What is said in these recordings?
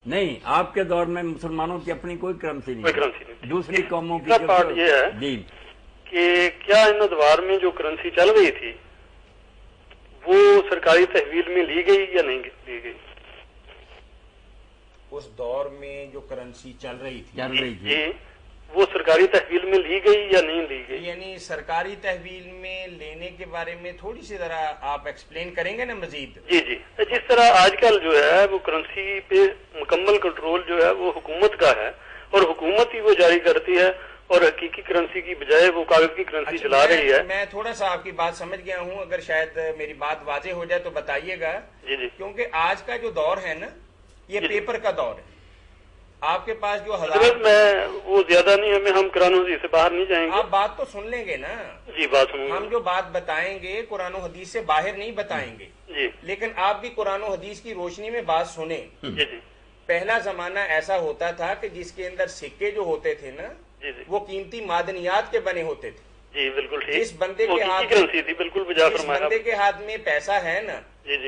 نہیں، آپ کے دور میں مسلمانوں کی اپنی کوئی کرنسی نہیں، دوسری قوموں کی پارٹ یہ ہے جی کہ کیا ان ادوار میں جو کرنسی چل رہی تھی وہ سرکاری تحویل میں لی گئی یا نہیں لی گئی؟ اس دور میں جو کرنسی چل رہی تھی جی وہ سرکاری تحویل میں لی گئی یا نہیں لی گئی؟ یعنی سرکاری تحویل میں لینے کے بارے میں تھوڑی سی ذرا آپ ایکسپلین کریں گے نا مزید؟ جی جس طرح آج کل جو ہے وہ کرنسی پہ مکمل کنٹرول جو ہے وہ حکومت کا ہے اور حکومت ہی وہ جاری کرتی ہے اور حقیقی کرنسی کی بجائے وہ کاغذ کی کرنسی چلا رہی ہے۔ میں تھوڑا سا آپ کی بات سمجھ گیا ہوں، اگر شاید میری بات واضح ہو جائے تو بتائیے گا۔ جی کیونکہ آج کا جو دور ہے نا یہ پیپر کا دور ہے۔ آپ کے پاس جو حضرت میں وہ زیادہ نہیں ہمیں، ہم قرآن و حدیث سے باہر نہیں جائیں گے۔ آپ بات تو سن لیں گے نا؟ جی بات سنیں گے۔ ہم جو بات بتائیں گے قرآن و حدیث سے باہر نہیں بتائیں گے جی، لیکن آپ بھی قرآن و حدیث کی روشنی میں بات سنیں۔ جی پہلا زمانہ ایسا ہوتا تھا کہ جس کے اندر سکے جو ہوتے تھے نا وہ قیمتی معدنیات کے بنے ہوتے تھے۔ جی بالکل ٹھیک۔ جس بندے کے ہاتھ بالکل بجا فرمایا، بندے کے ہاتھ میں پیسہ ہے نا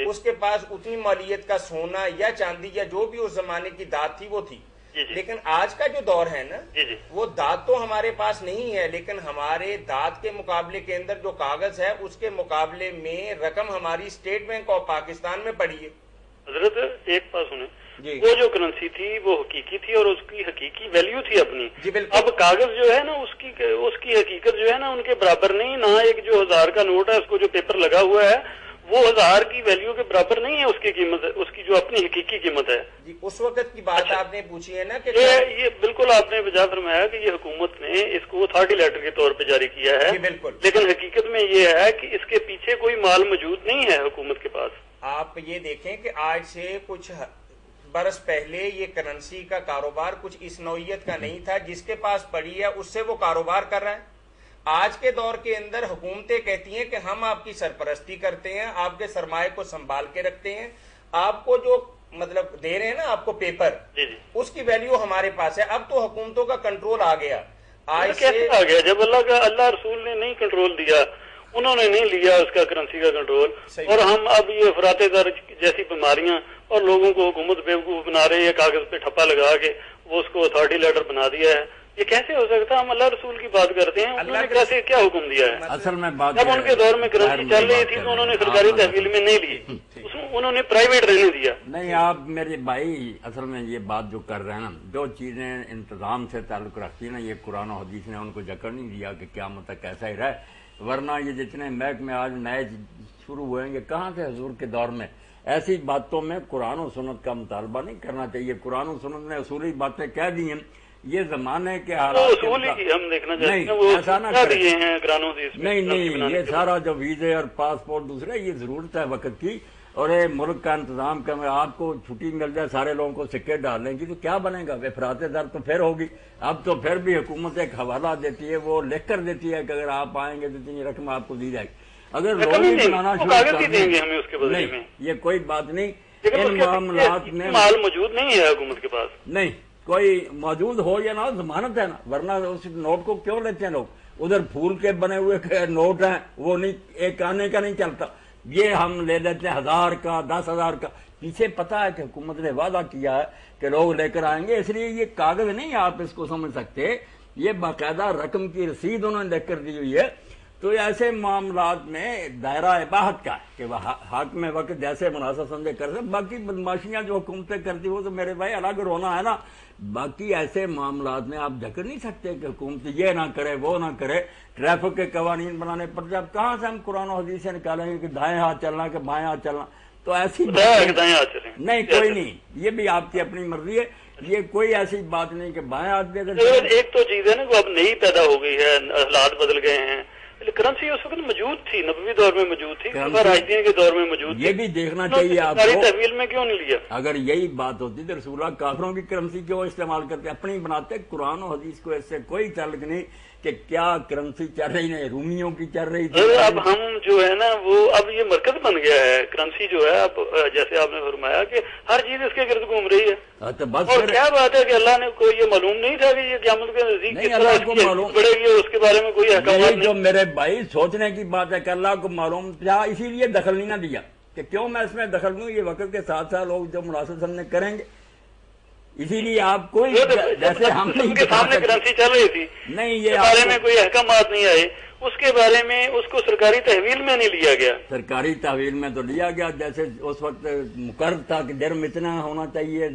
اس کے پاس اتنی مالیت کا سونا یا چاندی یا جو بھی اس زمانے کی داد تھی وہ تھی۔ لیکن آج کا جو دور ہے نا وہ داد تو ہمارے پاس نہیں ہے، لیکن ہمارے داد کے مقابلے کے اندر جو کاغذ ہے اس کے مقابلے میں رقم ہماری اسٹیٹ بینک آف پاکستان میں پڑی ہے۔ حضرت ایک بات سنیں، وہ جو کرنسی تھی وہ حقیقی تھی اور اس کی حقیقی ویلیو تھی اپنی۔ اب کاغذ جو ہے نا اس کی حقیقت جو ہے نا ان کے برابر نہیں، نہ ایک جو 1000 کا نوٹ ہے اس کو جو پیپر لگا ہوا ہے وہ 1000 کی ویلیو کے برابر نہیں ہے، اس کی قیمت، اس کی جو اپنی حقیقی قیمت ہے۔ جی اس وقت کی بات آپ نے پوچھی ہے نا کہ یہ بالکل آپ نے بجا فرمایا کہ یہ حکومت نے اس کو اتھارٹی لیٹر کے طور پہ جاری کیا ہے، لیکن حقیقت میں یہ ہے کہ اس کے پیچھے کوئی مال موجود نہیں ہے حکومت کے پاس۔ آپ یہ دیکھیں کہ آج سے کچھ برس پہلے یہ کرنسی کا کاروبار کچھ اس نوعیت کا نہیں تھا، جس کے پاس پڑی ہے اس سے وہ کاروبار کر رہا ہے۔ آج کے دور کے اندر حکومتیں کہتی ہیں کہ ہم آپ کی سرپرستی کرتے ہیں، آپ کے سرمایہ کو سنبھال کے رکھتے ہیں، آپ کو جو مطلب دے رہے ہیں نا آپ کو پیپر، اس کی ویلیو ہمارے پاس ہے۔ اب تو حکومتوں کا کنٹرول آ گیا۔ آج کیسے آ گیا؟ جب اللہ رسول نے نہیں کنٹرول دیا، انہوں نے نہیں لیا اس کا کرنسی کا کنٹرول، اور ہم اب یہ افراط زر جیسی بیماریاں اور لوگوں کو حکومت بیوقوف بنا رہی ہے، کاغذ پہ ٹھپا لگا کے وہ اس کو اتھارٹی لیٹر بنا دیا ہے۔ یہ کیسے ہو سکتا ہے؟ ہم اللہ رسول کی بات کرتے ہیں، انہوں نے کیسے کیا حکم دیا ہے؟ اصل میں بات جب ان کے دور میں کرنسی چل رہی تھی تو انہوں نے سرکاری تحویل میں نہیں لی، انہوں نے پرائیویٹ رہنے دیا۔ نہیں، آپ میرے بھائی اصل میں یہ بات جو کر رہے ہیں نا، جو چیزیں انتظام سے تعلق رکھتی ہیں نا، یہ قرآن و حدیث نے ان کو جکڑ نہیں دیا کہ قیامت تک ایسا ہی رہے، ورنہ یہ جتنے محکمے آج نئے شروع ہوئے ہیں یہ کہاں سے حضور کے دور میں؟ ایسی باتوں میں قرآن و سنت کا مطالبہ نہیں کرنا چاہیے۔ قرآن و سنت نے اصولی باتیں کہہ دی ہیں، یہ زمانے کے حالات ہم دیکھنا چاہتے ہیں وہ ایسا نہ نہیں، یہ سارا جو ویزے اور پاسپورٹ دوسرے، یہ ضرورت ہے وقت کی، اور یہ ملک کا انتظام کر، آپ کو چھٹی مل جائے سارے لوگوں کو سکے ڈالنے کی تو کیا بنے گا؟ افراط زر تو پھر ہوگی۔ اب تو پھر بھی حکومت ایک حوالہ دیتی ہے، وہ لکھ کر دیتی ہے کہ اگر آپ آئیں گے تو اتنی رقم آپ کو دی جائے گی۔ اگر لوگ بنانا شروع کر دیں نہیں، یہ کوئی بات نہیں، ان معاملات میں مال موجود نہیں ہے حکومت کے پاس، نہیں کوئی موجود ہو یا نہ ضمانت ہے نا، ورنہ اس نوٹ کو کیوں لیتے ہیں لوگ؟ ادھر پھول کے بنے ہوئے نوٹ ہیں، وہ نہیں، ایک آنے کا نہیں چلتا، یہ ہم لے لیتے ہیں 1000 کا 10,000 کا۔ پیچھے پتا ہے کہ حکومت نے وعدہ کیا ہے کہ لوگ لے کر آئیں گے، اس لیے یہ کاغذ نہیں آپ اس کو سمجھ سکتے، یہ باقاعدہ رقم کی رسید انہوں نے لکھ کر دی ہوئی ہے۔ تو ایسے معاملات میں دائرہ اباحت کا ہے کہ وہ حاکم وقت جیسے مناسب سمجھے کر سکتے، باقی بدماشیاں جو حکومتیں کرتی وہ تو میرے بھائی الگ رونا ہے نا۔ باقی ایسے معاملات میں آپ جکڑ نہیں سکتے کہ حکومت یہ نہ کرے وہ نہ کرے، ٹریفک کے قوانین بنانے پڑتے، اب کہاں سے ہم قرآن و حدیث سے نکالیں گے کہ دائیں ہاتھ چلنا کہ بائیں ہاتھ چلنا؟ تو ایسی نہیں، کوئی نہیں، یہ بھی آپ کی اپنی مرضی ہے، یہ کوئی ایسی بات نہیں کہ بائیں ہاتھ بھی اگر ایک تو چیز ہے نا وہ اب نئی پیدا ہو گئی ہے، حالات بدل گئے ہیں۔ کرنسی اس وقت موجود تھی، نبوی دور میں موجود تھی، راشدین کے دور میں موجود تھی، یہ بھی دیکھنا چاہیے آپ کو۔ تحویل میں کیوں نہیں لیا؟ اگر یہی بات ہوتی تو رسول اللہ کافروں کی کرنسی کیوں استعمال کرتے؟ اپنی بناتے۔ قرآن و حدیث کو اس سے کوئی تعلق نہیں کہ کیا کرنسی چل رہی نہیں، رومیوں کی چل رہی تھی۔ اب ہم جو ہے نا وہ اب یہ مرکز بن گیا ہے کرنسی جو ہے، اب جیسے آپ نے فرمایا کہ ہر چیز اس کے گرد گھوم رہی ہے، اور کیا بات ہے کہ اللہ نے کوئی یہ معلوم نہیں تھا کہ یہ قیامت کے نزدیک کس طرح بڑھے گی، اس کے بارے میں کوئی احکامات جو میرے بھائی سوچنے کی بات ہے کہ اللہ کو معلوم تھا، اسی لیے دخل نہیں نہ دیا کہ کیوں میں اس میں دخل دوں، یہ وقت کے ساتھ ساتھ لوگ جو مناسب سمجھنے کریں گے۔ اسی لیے آپ کوئی جیسے ہم ان کے سامنے کرنسی چل رہی تھی نہیں، اس یہ بارے میں کوئی احکامات نہیں آئے، اس کے بارے میں اس کو سرکاری تحویل میں نہیں لیا گیا. سرکاری تحویل میں تو لیا گیا، جیسے اس وقت مقرر تھا کہ جرم اتنا ہونا چاہیے،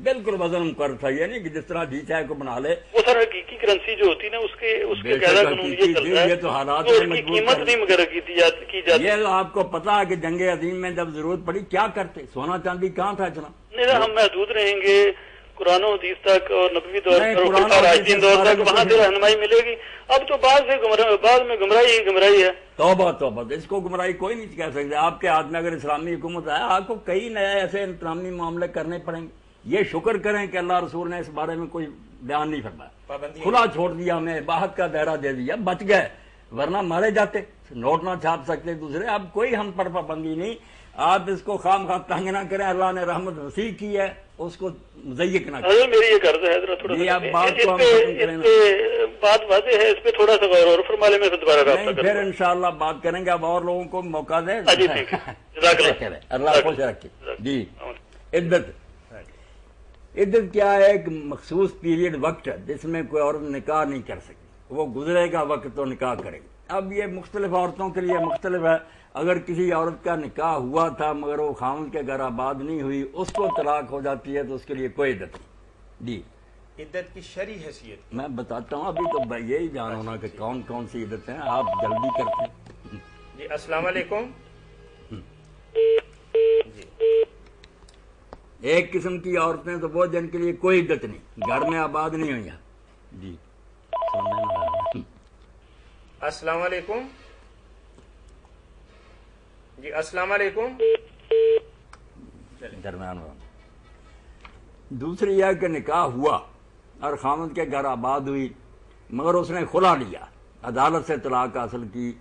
بالکل وزن مقرر تھا، یہ نہیں کہ جس طرح جی چاہے کو بنا لے. وہ سر حقیقی کرنسی جو ہوتی نا اس کے قاعدہ قانون یہ چلتا ہے، یہ تو حالات تو میں اس کی مجبور قیمت نہیں مقرر کی جاتی. یہ تو آپ کو پتا ہے کہ جنگ عظیم میں جب ضرورت پڑی کیا کرتے، سونا چاندی کہاں تھا اتنا. نہیں، ہم محدود رہیں گے قرآن و حدیث تک اور نبوی دور نہیں، پر قرآن و اور حدیث راشدین دور تک وہاں سے رہنمائی ملے گی. اب تو بعد میں گمراہی ہے. توبہ توبہ، اس کو گمراہی کوئی نہیں کہہ سکتے. آپ کے ہاتھ میں اگر اسلامی حکومت ہے، آپ کو کئی نئے ایسے انتظامی معاملے کرنے پڑیں گے. یہ شکر کریں کہ اللہ رسول نے اس بارے میں کوئی بیان نہیں فرمایا، کھلا چھوڑ دیا، ہمیں باہت کا دائرہ دے دیا، بچ گئے، ورنہ مارے جاتے. نوٹ نہ چھاپ سکتے دوسرے. اب کوئی ہم پر پابندی نہیں. آپ اس کو خام خواہ تنگ نہ کریں. اللہ نے رحمت وسیع کی ہے، اس کو مضیق نہ کریں. میری یہ عرض ہے تھوڑا بات واضح ہے، اس پہ تھوڑا سا غور اور فرما لیں، میں دوبارہ رابطہ کروں. پھر انشاءاللہ بات کریں گے. اب اور لوگوں کو موقع دیں. اللہ خوش رکھے. جی، عدت کیا ہے؟ ایک مخصوص پیریڈ وقت ہے جس میں کوئی عورت نکاح نہیں کر سکتی. وہ گزرے گا وقت تو نکاح کرے گی. اب یہ مختلف عورتوں کے لیے مختلف ہے. اگر کسی عورت کا نکاح ہوا تھا مگر وہ خاوند کے گھر آباد نہیں ہوئی، اس کو طلاق ہو جاتی ہے تو اس کے لیے کوئی عدت نہیں. جی، عدت کی شرعی حیثیت میں بتاتا ہوں. ابھی تو یہی جان ہونا کہ کون کون سی عدت ہیں. آپ جلدی کرتے ہیں. جی السلام علیکم. ایک قسم کی عورتیں تو وہ جن کے لیے کوئی عدت نہیں، گھر میں آباد نہیں ہوئی ہیں. جی السلام علیکم. جی السلام علیکم. درمیان دوسری یہ کہ نکاح ہوا اور خامد کے گھر آباد ہوئی مگر اس نے خلا لیا، عدالت سے طلاق حاصل کی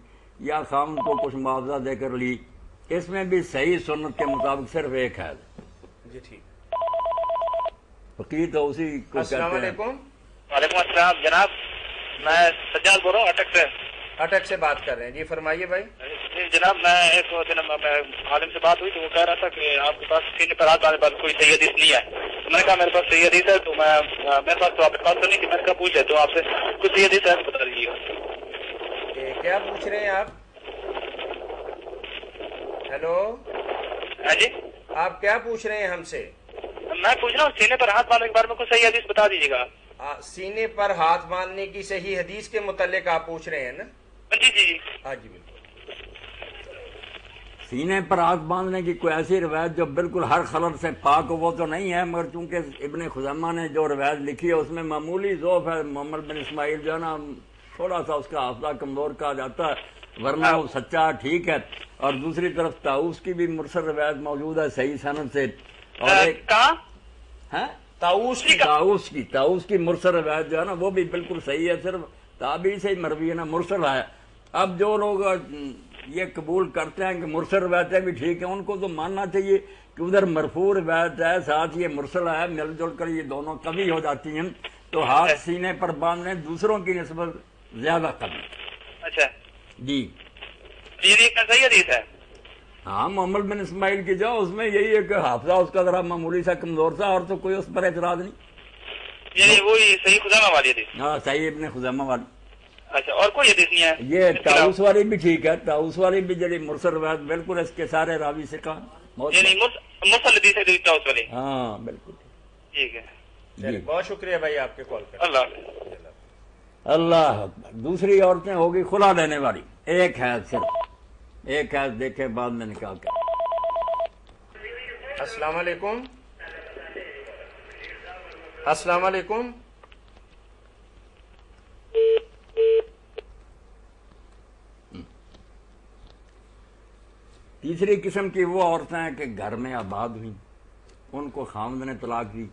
یا خامد کو کچھ معاوضہ دے کر لی. اس میں بھی صحیح سنت کے مطابق صرف ایک ہے. جی ٹھیک. فقیر تو اسی کو السلام کہتے ہیں. علیکم. وعلیکم السلام جناب، میں سجاد بول رہا ہوں اٹک سے. اٹک سے بات کر رہے ہیں. جی فرمائیے بھائی. جی جناب، میں ایک دن عالم سے بات ہوئی تو وہ کہہ رہا تھا کہ آپ کے پاس سینے پر ہاتھ آنے پر کوئی صحیح حدیث نہیں ہے. تو میں نے کہا میرے پاس صحیح حدیث ہے. تو میرے پاس تو آپ کے پاس تو نہیں تھی. میں نے کہا پوچھ لیتا ہوں آپ سے، کچھ صحیح حدیث ہے تو بتا دیجیے گا. کیا پوچھ رہے ہیں آپ؟ ہیلو. ہاں جی، آپ کیا پوچھ رہے ہیں ہم سے؟ میں پوچھ رہا ہوں سینے پر ہاتھ باندھنے کے بارے میں کچھ صحیح حدیث بتا دیجیے گا. سینے پر ہاتھ باندھنے کی صحیح حدیث کے متعلق آپ پوچھ رہے ہیں نا؟ جی جی جی. ہاں جی بالکل. سینے پر ہاتھ باندھنے کی کوئی ایسی روایت جو بالکل ہر خلل سے پاک ہو وہ تو نہیں ہے، مگر چونکہ ابن خزیمہ نے جو روایت لکھی ہے اس میں معمولی ضعف ہے. محمد بن اسماعیل جو ہے نا، تھوڑا سا اس کا حافظہ کمزور کہا جاتا ہے، ورنہ وہ سچا ٹھیک ہے. اور دوسری طرف طاؤس کی بھی مرسل روایت موجود ہے صحیح سند سے. اور طاؤس کی مرسل روایت جو ہے نا وہ بھی بالکل صحیح ہے، صرف تابعی سے ہی مروی ہے نا، مرسل ہے. اب جو لوگ یہ قبول کرتے ہیں کہ مرسل روایتیں بھی ٹھیک ہیں، ان کو تو ماننا چاہیے کہ ادھر مرفوع روایت ہے ساتھ یہ مرسل ہے، مل جل کر یہ دونوں کمی ہو جاتی ہیں. تو ہاتھ سینے پر باندھنے دوسروں کی نسبت زیادہ کمی. اچھا جی، یہ صحیح حدیث ہے. ہاں، محمد بن اسماعیل کی جو اس میں یہی ہے کہ حافظہ اس کا ذرا معمولی سا کمزور تھا، اور تو کوئی اس پر اعتراض نہیں. یعنی وہی صحیح خزیمہ والی حدیث. ہاں، صحیح ابن خزیمہ والی. اچھا، اور کوئی حدیث نہیں ہے؟ یہ طاؤس والی بھی ٹھیک ہے. طاؤس والی بھی جڑی مرسل روایت بالکل اس کے سارے راوی سے کہا یعنی مرسل حدیث ہے طاؤس والی. ہاں بالکل ٹھیک ہے. جی، بہت شکریہ بھائی آپ کے کال کر. اللہ حافظ. اللہ اکبر. دوسری عورتیں ہوگی خلا لینے والی، ایک ہے صرف، ایک ہے دیکھے بعد میں نکاح کر. السلام علیکم. السلام علیکم. تیسری قسم کی وہ عورتیں ہیں کہ گھر میں آباد ہوئیں، ان کو خاوند نے طلاق دی.